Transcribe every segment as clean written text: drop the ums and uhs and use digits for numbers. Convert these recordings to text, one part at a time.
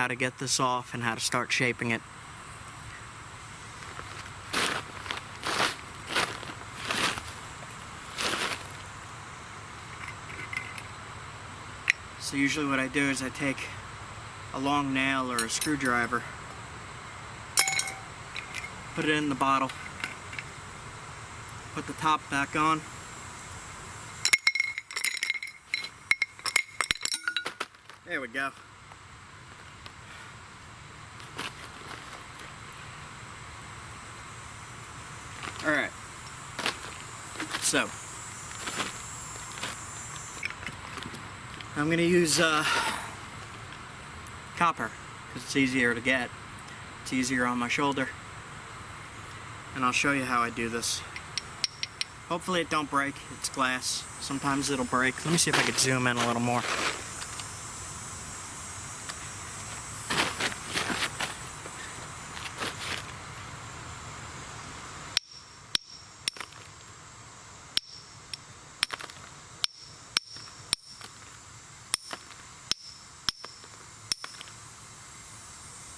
how to get this off and how to start shaping it. So usually what I do is I take a long nail or a screwdriver, put it in the bottle, put the top back on, there we go. Alright, so I'm going to use copper because it's easier to get. It's easier on my shoulder. And I'll show you how I do this. Hopefully it don't break. It's glass. Sometimes it'll break. Let me see if I can zoom in a little more.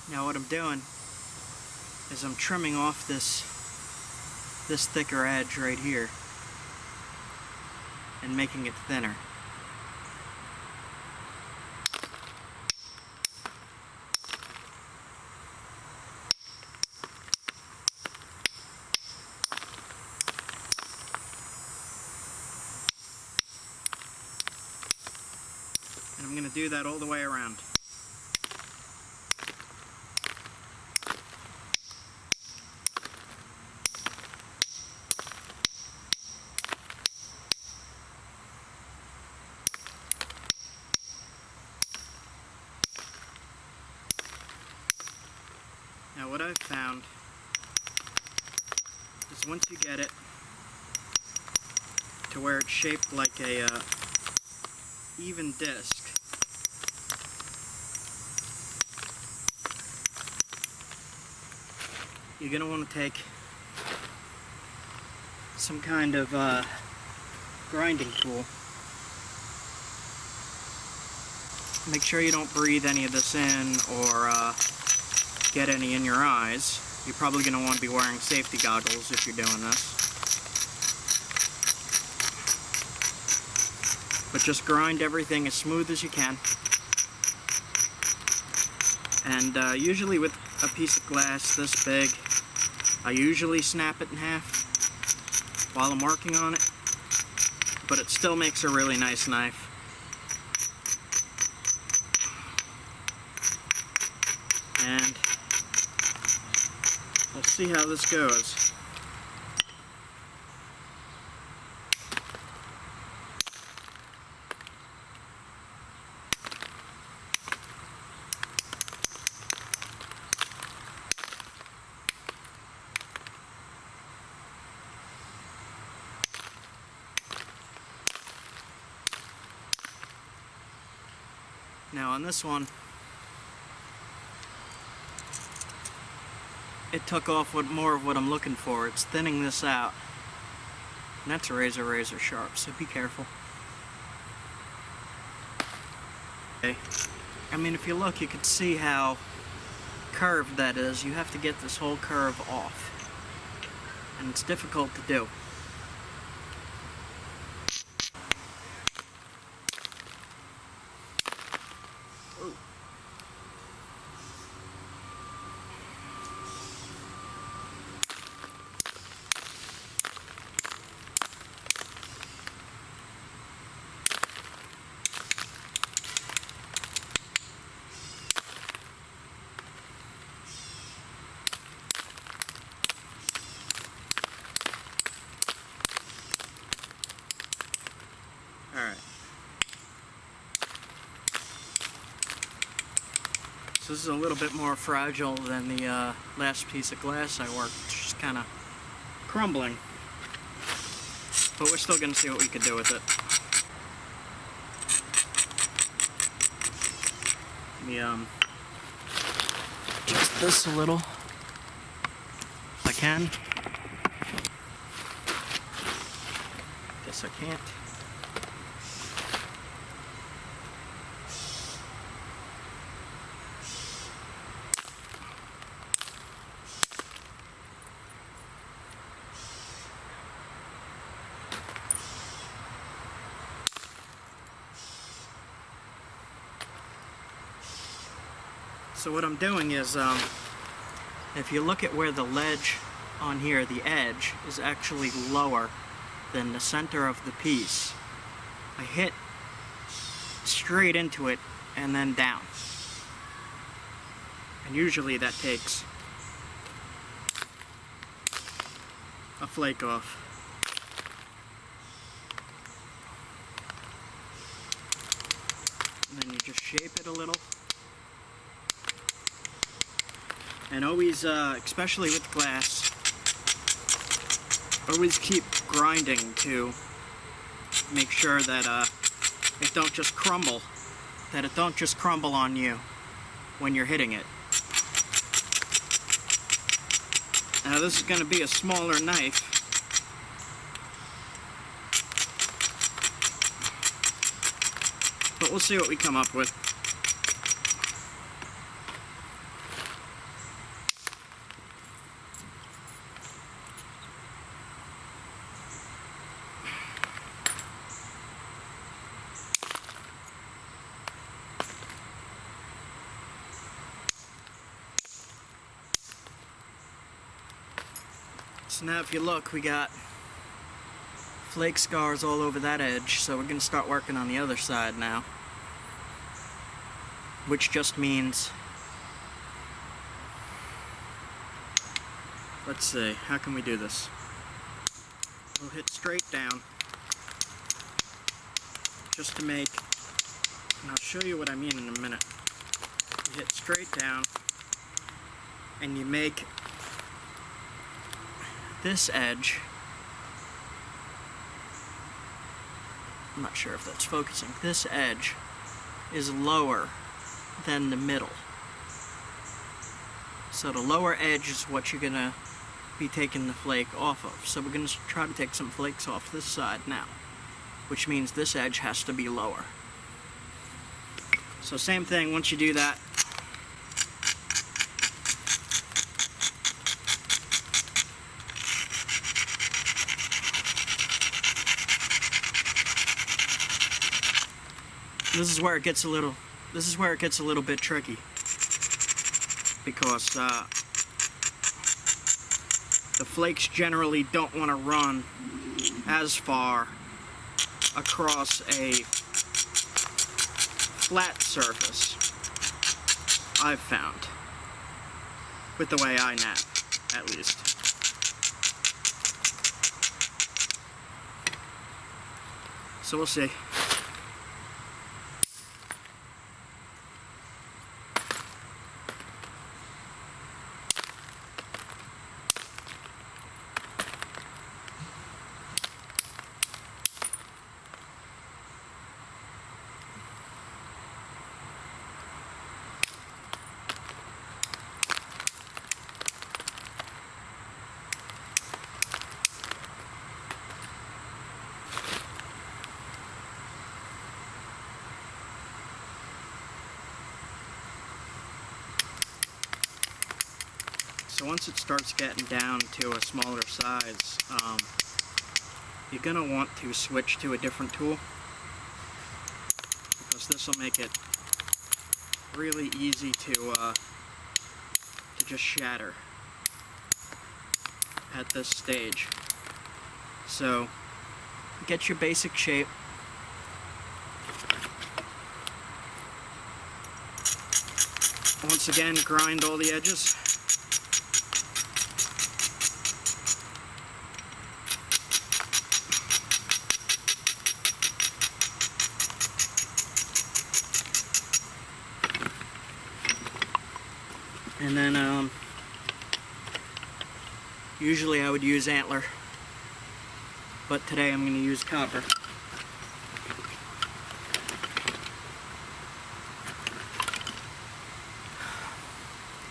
Now what I'm doing is I'm trimming off this thicker edge right here and making it thinner. And I'm going to do that all the way around. Now what I've found is once you get it to where it's shaped like a even disc, you're going to want to take some kind of grinding tool. Make sure you don't breathe any of this in or get any in your eyes. You're probably going to want to be wearing safety goggles if you're doing this. But just grind everything as smooth as you can. And usually with a piece of glass this big, I usually snap it in half while I'm working on it. But it still makes a really nice knife. And we'll see how this goes. Now on this one, it took off more of what I'm looking for. It's thinning this out. And that's a razor sharp, so be careful. Okay. I mean, if you look, you can see how curved that is. You have to get this whole curve off. And it's difficult to do. Alright. So this is a little bit more fragile than the last piece of glass I worked. It's just kind of crumbling. But we're still going to see what we can do with it. Let me adjust this a little if I can. Guess I can't. So what I'm doing is, if you look at where the ledge on here, the edge, is actually lower than the center of the piece, I hit straight into it and then down. And usually that takes a flake off. And then you just shape it a little. And always, especially with glass, always keep grinding to make sure that it don't just crumble. That it don't just crumble on you when you're hitting it. Now this is going to be a smaller knife. But we'll see what we come up with. So now if you look, we got flake scars all over that edge, so we're going to start working on the other side now. Which just means, let's see, how can we do this? We'll hit straight down, just to make, and I'll show you what I mean in a minute. You hit straight down, and you make this edge, I'm not sure if that's focusing, this edge is lower than the middle. So the lower edge is what you're gonna be taking the flake off of. So we're gonna try to take some flakes off this side now, which means this edge has to be lower. So same thing, once you do that, this is where it gets a little bit tricky, because the flakes generally don't want to run as far across a flat surface, I've found, with the way I nap, at least. So we'll see. So once it starts getting down to a smaller size, you're going to want to switch to a different tool, because this will make it really easy to just shatter at this stage. So get your basic shape. Once again, grind all the edges. And then, usually I would use antler, but today I'm going to use copper.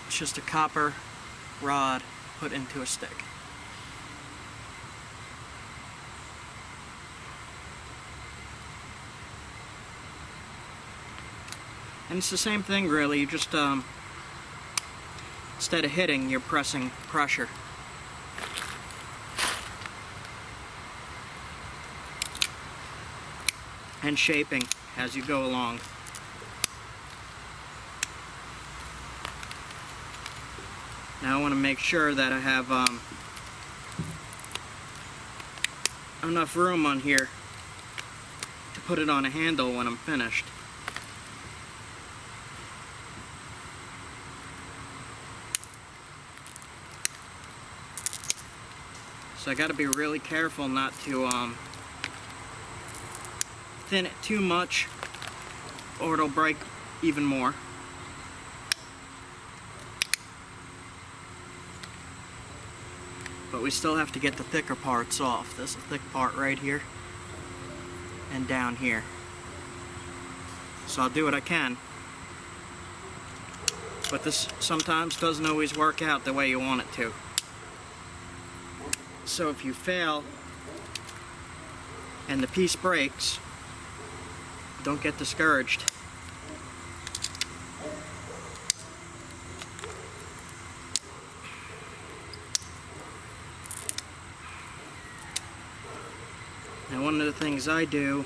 It's just a copper rod put into a stick. And it's the same thing really, you just, instead of hitting, you're pressing pressure. And shaping as you go along. Now I want to make sure that I have enough room on here to put it on a handle when I'm finished. So I got to be really careful not to thin it too much, or it'll break even more. But we still have to get the thicker parts off. This is a thick part right here and down here. So I'll do what I can. But this sometimes doesn't always work out the way you want it to. So if you fail and the piece breaks, don't get discouraged. Now, one of the things I do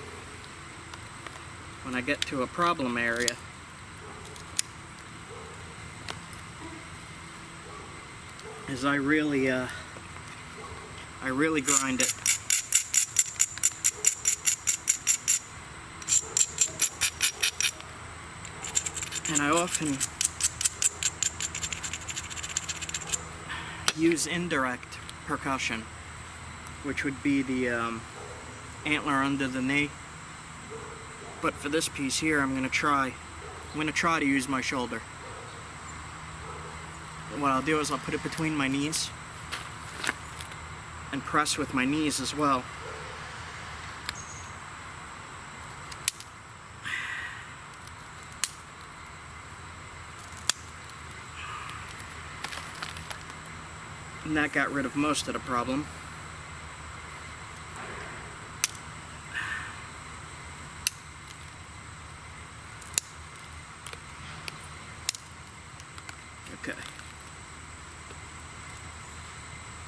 when I get to a problem area is I really grind it. And I often use indirect percussion, which would be the antler under the knee. But for this piece here, I'm gonna try to use my shoulder. And what I'll do is I'll put it between my knees and press with my knees as well. And that got rid of most of the problem. Okay.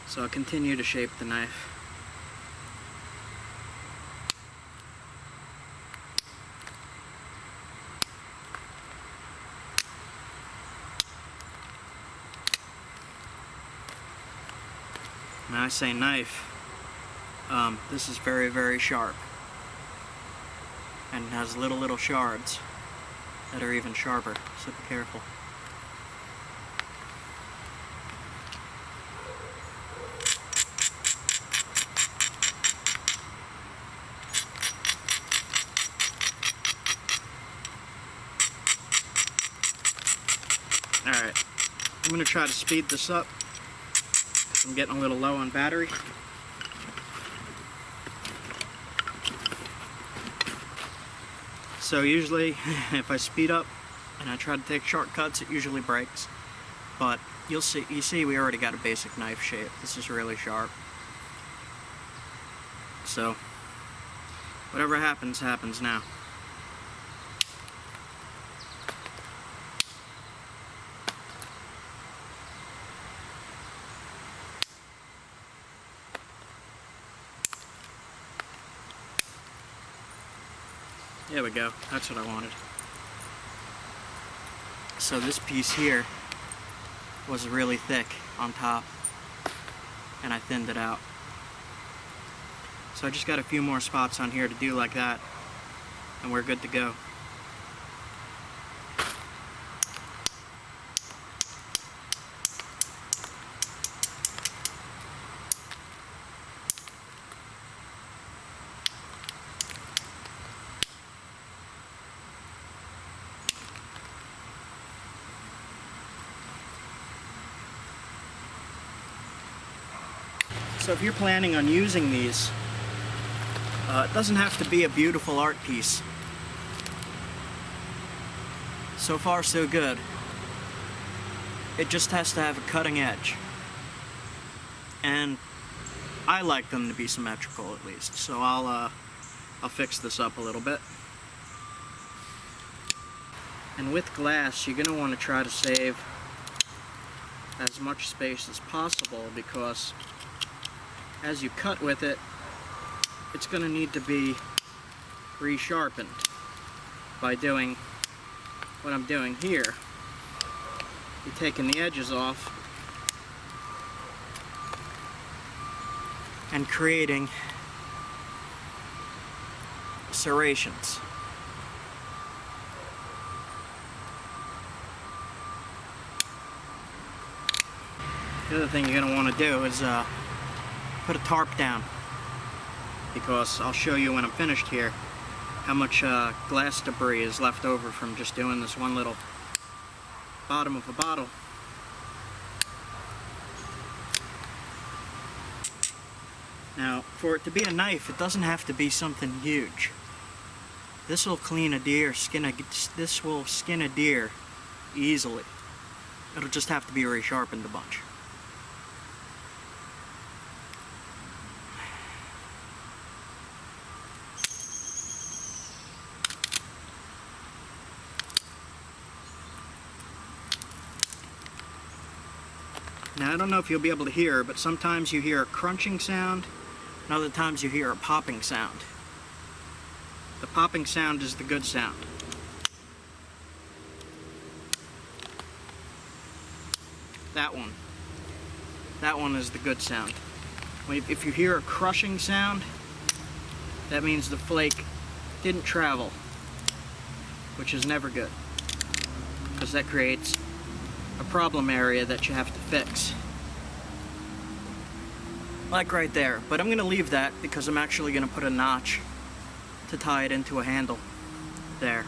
So I'll continue to shape the knife. When I say knife, this is very, very sharp. And has little shards that are even sharper, so be careful. Alright, I'm going to try to speed this up. I'm getting a little low on battery. So usually, if I speed up and I try to take shortcuts, it usually breaks. But you see we already got a basic knife shape. This is really sharp. So, whatever happens, happens now. There we go, that's what I wanted. So this piece here was really thick on top, and I thinned it out. So I just got a few more spots on here to do like that, and we're good to go. So if you're planning on using these, it doesn't have to be a beautiful art piece. So far, so good. It just has to have a cutting edge. And I like them to be symmetrical at least, so I'll fix this up a little bit. And with glass, you're going to want to try to save as much space as possible, because as you cut with it, it's going to need to be resharpened by doing what I'm doing here. You're taking the edges off and creating serrations. The other thing you're going to want to do is put a tarp down, because I'll show you when I'm finished here how much glass debris is left over from just doing this one little bottom of a bottle. Now, for it to be a knife, it doesn't have to be something huge. This will clean a deer, this will skin a deer easily. It'll just have to be resharpened a bunch. Now, I don't know if you'll be able to hear, but sometimes you hear a crunching sound, and other times you hear a popping sound. The popping sound is the good sound. That one is the good sound. If you hear a crushing sound, that means the flake didn't travel, which is never good, because that creates a problem area that you have to fix. Like right there. But I'm going to leave that because I'm actually going to put a notch to tie it into a handle there.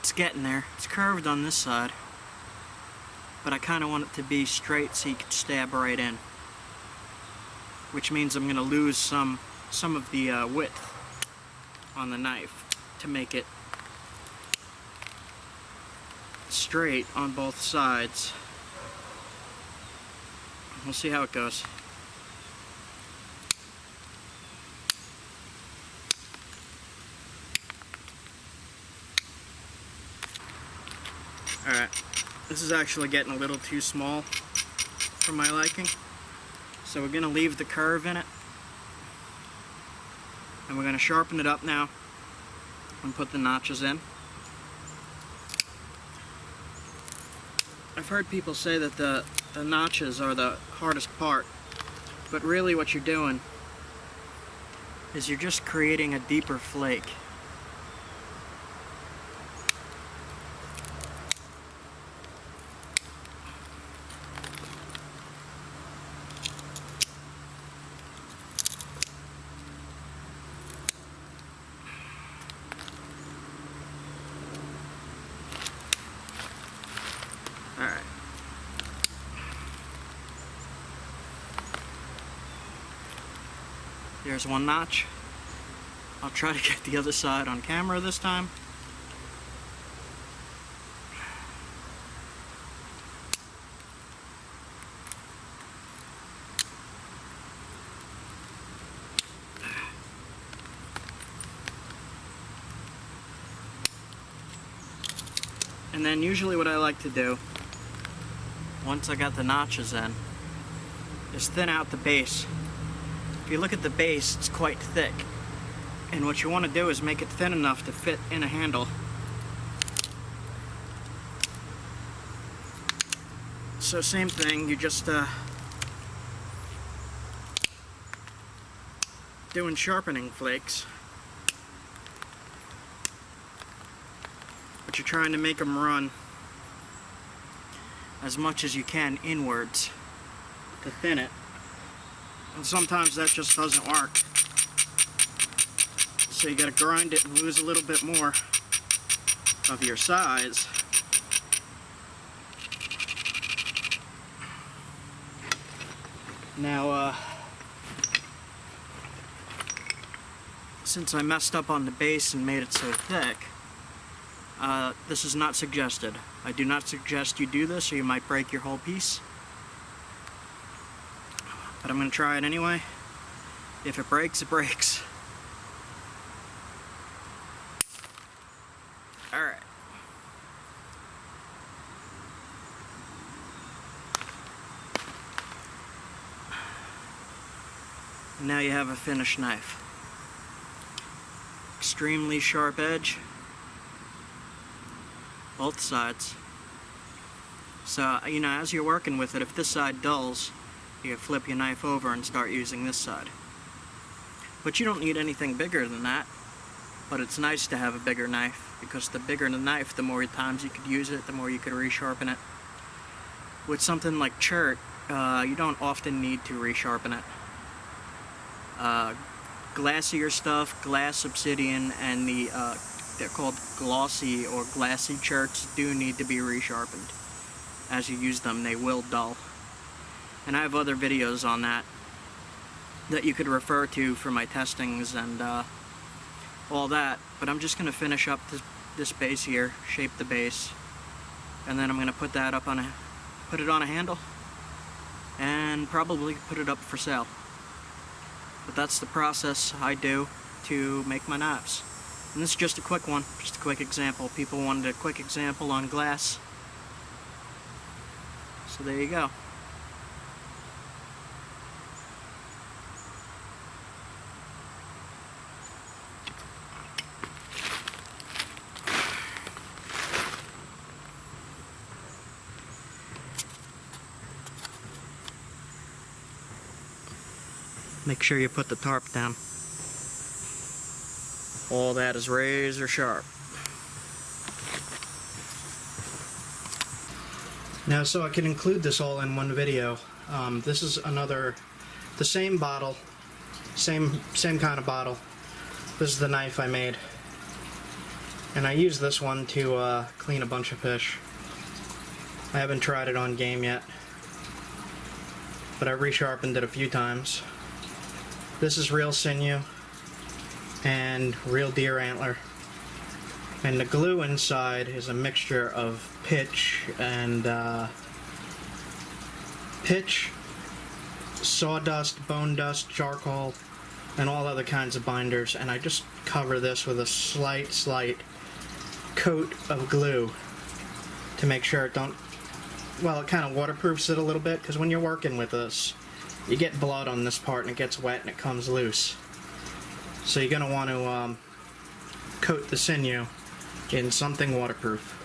It's getting there. It's curved on this side, but I kind of want it to be straight so you can stab right in, which means I'm going to lose some of the width on the knife to make it straight on both sides. We'll see how it goes. Alright, this is actually getting a little too small for my liking, so we're going to leave the curve in it, and we're going to sharpen it up now and put the notches in. I've heard people say that the notches are the hardest part, but really what you're doing is you're just creating a deeper flake. Alright. There's one notch. I'll try to get the other side on camera this time. And then usually what I like to do, once I got the notches in, is thin out the base. If you look at the base, it's quite thick. And what you want to do is make it thin enough to fit in a handle. So same thing, you just doing sharpening flakes. But you're trying to make them run as much as you can inwards to thin it. And sometimes that just doesn't work. So you gotta grind it and lose a little bit more of your size. Now, since I messed up on the base and made it so thick, this is not suggested. I do not suggest you do this or you might break your whole piece. But I'm going to try it anyway. If it breaks, it breaks. Alright. Now you have a finished knife. Extremely sharp edge. Both sides. So, you know, as you're working with it, if this side dulls, you can flip your knife over and start using this side. But you don't need anything bigger than that. But it's nice to have a bigger knife, because the bigger the knife, the more times you could use it, the more you could resharpen it. With something like CHERT, you don't often need to resharpen it. Glacier stuff, glass obsidian, and they're called glossy or glassy CHERTs do need to be resharpened. As you use them, they will dull. And I have other videos on that you could refer to for my testings and all that. But I'm just going to finish up this base here, shape the base, and then I'm going to put that up on put it on a handle, and probably put it up for sale. But that's the process I do to make my knives. And this is just a quick one, just a quick example. People wanted a quick example on glass. So there you go. Make sure you put the tarp down. All that is razor sharp. Now, so I can include this all in one video. This is the same bottle, same kind of bottle. This is the knife I made, and I use this one to clean a bunch of fish. I haven't tried it on game yet, but I resharpened it a few times. This is real sinew and real deer antler. And the glue inside is a mixture of pitch and sawdust, bone dust, charcoal, and all other kinds of binders. And I just cover this with a slight coat of glue to make sure it don't, well, it kind of waterproofs it a little bit, because when you're working with this, you get blood on this part and it gets wet and it comes loose. So you're going to want to coat the sinew in something waterproof.